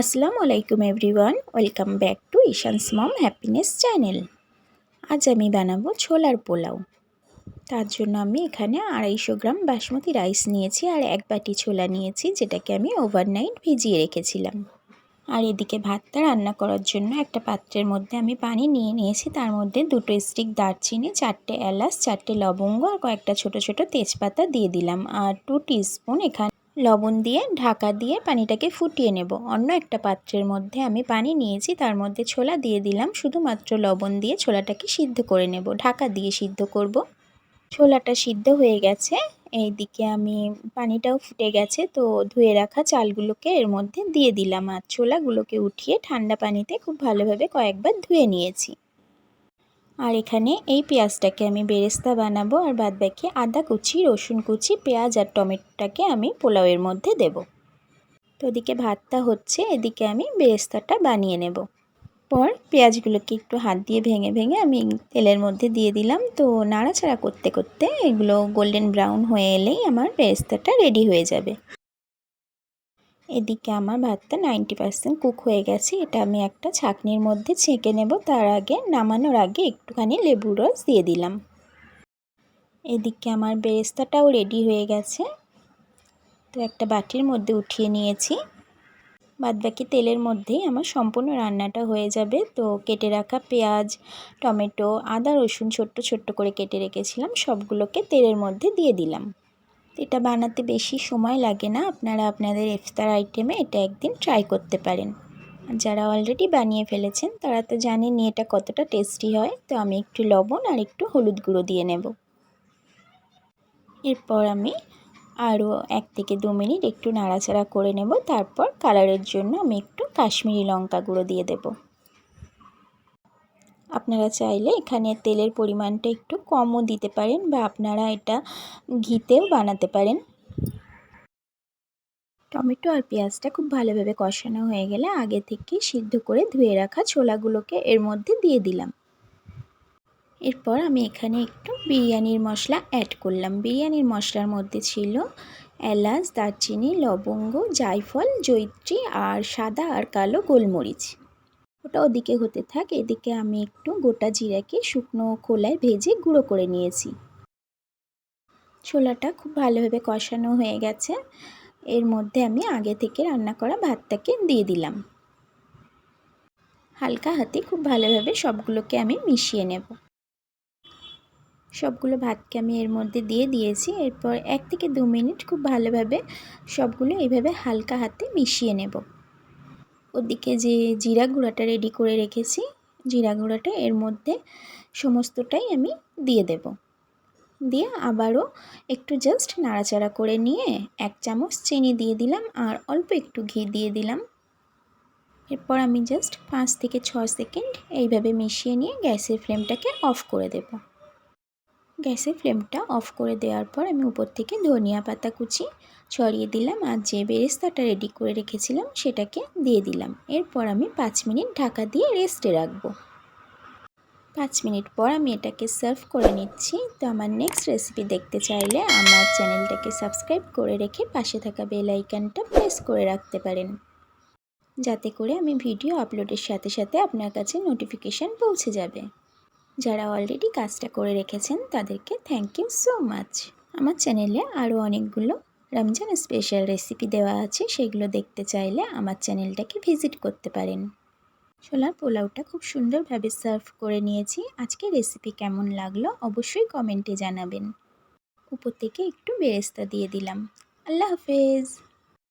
আসসালামু আলাইকুম everyone, welcome back to Ishan's mom happiness channel. আজ আমি বানাবো ছোলার পোলাও। তার জন্য আমি এখানে 250 গ্রাম বাসমতি রাইস নিয়েছি আর 1 বাটি ছোলা নিয়েছি, যেটাকে আমি ওভারনাইট ভিজিয়ে রেখেছিলাম। আর এদিকে ভাতটা রান্না করার জন্য একটা পাত্রের মধ্যে আমি পানি নিয়ে নিয়েছি। তার মধ্যে 2 স্টিক দারচিনি, 4টে এলাচ, 4টে লবঙ্গ আর কয়েকটা ছোট ছোট তেজপাতা দিয়ে দিলাম। আর 2 টিস্পুন এখানে লবণ দিয়ে ঢাকা দিয়ে পানিটাকে ফুটিয়ে নেব। অন্য একটা পাত্রের মধ্যে আমি পানি নিয়েছি, তার মধ্যে ছোলা দিয়ে দিলাম। শুধুমাত্র লবণ দিয়ে ছোলাটাকে সিদ্ধ করে নেব, ঢাকা দিয়ে সিদ্ধ করব। ছোলাটা সিদ্ধ হয়ে গেছে, এইদিকে আমি পানিটাও ফুটে গেছে, তো ধুয়ে রাখা চালগুলোকে এর মধ্যে দিয়ে দিলাম আর ছোলাগুলোকে উঠিয়ে ঠান্ডা পানিতে খুব ভালোভাবে কয়েকবার ধুয়ে নিয়েছি। আর এখানে এই পেঁয়াজটাকে আমি বেরেস্তা বানাবো, আর বাদবাকি আদা কুচি, রসুন কুচি, পেঁয়াজ আর টমেটোটাকে আমি পোলাওয়ের মধ্যে দেব। তো ওদিকে ভাতটা হচ্ছে, এদিকে আমি বেরেস্তাটা বানিয়ে নেব। পর পেঁয়াজগুলোকে একটু হাত দিয়ে ভেঙে ভেঙে আমি তেলের মধ্যে দিয়ে দিলাম। তো নাড়াচাড়া করতে করতে এগুলো গোল্ডেন ব্রাউন হয়ে এলেই আমার বেরেস্তাটা রেডি হয়ে যাবে। এদিকে আমার ভাতটা 90% কুক হয়ে গেছে। এটা আমি একটা ছাঁকনির মধ্যে ছেঁকে নেব। তার আগে নামানোর আগে একটুখানি লেবুর রস দিয়ে দিলাম। এদিকে আমার বেরেস্তাটাও রেডি হয়ে গেছে, তো একটা বাটির মধ্যে উঠিয়ে নিয়েছি। বাদবাকি তেলের মধ্যেই আমার সম্পূর্ণ রান্নাটা হয়ে যাবে। তো কেটে রাখা পেঁয়াজ, টমেটো, আদা, রসুন ছোট্ট ছোট্ট করে কেটে রেখেছিলাম, সবগুলোকে তেলের মধ্যে দিয়ে দিলাম। এটা বানাতে বেশি সময় লাগে না, আপনারা আপনাদের ইফতার আইটেমে এটা একদিন ট্রাই করতে পারেন। আর যারা অলরেডি বানিয়ে ফেলেছেন তারা তো জানেনই এটা কতটা টেস্টি হয়। তো আমি একটু লবণ আর একটু হলুদ গুঁড়ো দিয়ে নেব। এরপর আমি আরও 1 থেকে 2 মিনিট একটু নাড়াচাড়া করে নেব। তারপর কালারের জন্য আমি একটু কাশ্মীরি লঙ্কা গুঁড়ো দিয়ে দেব। আপনারা চাইলে এখানে তেলের পরিমাণটা একটু কমও দিতে পারেন, বা আপনারা এটা ঘিতেও বানাতে পারেন। টমেটো আর পেঁয়াজটা খুব ভালোভাবে কষানো হয়ে গেলে আগে থেকে সিদ্ধ করে ধুয়ে রাখা ছোলাগুলোকে এর মধ্যে দিয়ে দিলাম। এরপর আমি এখানে একটু বিরিয়ানির মশলা অ্যাড করলাম। বিরিয়ানির মশলার মধ্যে ছিল এলাচ, দারচিনি, লবঙ্গ, জায়ফল, জয়িত্রী আর সাদা আর কালো গোলমরিচ। ওটা ওদিকে হতে থাক, এদিকে আমি একটু গোটা জিরাকে শুকনো খোলায় ভেজে গুঁড়ো করে নিয়েছি। ছোলাটা খুব ভালোভাবে কষানো হয়ে গেছে, এর মধ্যে আমি আগে থেকে রান্না করা ভাতটাকে দিয়ে দিলাম। হালকা হাতে খুব ভালোভাবে সবগুলোকে আমি মিশিয়ে নেব। সবগুলো ভাতকে আমি এর মধ্যে দিয়ে দিয়েছি। এরপর 1 থেকে 2 মিনিট খুব ভালোভাবে সবগুলো এইভাবে হালকা হাতে মিশিয়ে নেব। ওদিকে যে জিরা গুঁড়াটা রেডি করে রেখেছি, জিরা গুঁড়াটা এর মধ্যে সমস্তটাই আমি দিয়ে দেব। দিয়ে আবারও একটু জাস্ট নাড়াচাড়া করে নিয়ে 1 চামচ চিনি দিয়ে দিলাম আর অল্প একটু ঘি দিয়ে দিলাম। এরপর আমি জাস্ট 5 থেকে 6 সেকেন্ড এইভাবে মিশিয়ে নিয়ে গ্যাসের ফ্লেমটাকে অফ করে দেব। গ্যাসের ফ্লেমটা অফ করে দেওয়ার পর আমি উপর থেকে ধনিয়া পাতা কুচি ছড়িয়ে দিলাম আর যে বেরেস্তাটা রেডি করে রেখেছিলাম সেটাকে দিয়ে দিলাম। এরপর আমি 5 মিনিট ঢাকা দিয়ে রেস্টে রাখবো। 5 মিনিট পর আমি এটাকে সার্ভ করে নিচ্ছি। তো আমার নেক্সট রেসিপি দেখতে চাইলে আমার চ্যানেলটাকে সাবস্ক্রাইব করে রেখে পাশে থাকা বেল আইকনটা প্রেস করে রাখতে পারেন, যাতে করে আমি ভিডিও আপলোডের সাথে সাথে আপনার কাছে নোটিফিকেশান পৌঁছে যাবে। যারা অলরেডি কাজটা করে রেখেছেন তাদেরকে থ্যাংক ইউ সো মাচ। আমার চ্যানেলে আরও অনেকগুলো রমজান স্পেশাল রেসিপি দেওয়া আছে, সেগুলো দেখতে চাইলে আমার চ্যানেলটাকে ভিজিট করতে পারেন। ছোলার পোলাওটা খুব সুন্দরভাবে সার্ভ করে নিয়েছি। আজকে রেসিপি কেমন লাগলো অবশ্যই কমেন্টে জানাবেন। উপর থেকে একটু বেরেস্তা দিয়ে দিলাম। আল্লাহ হাফেজ।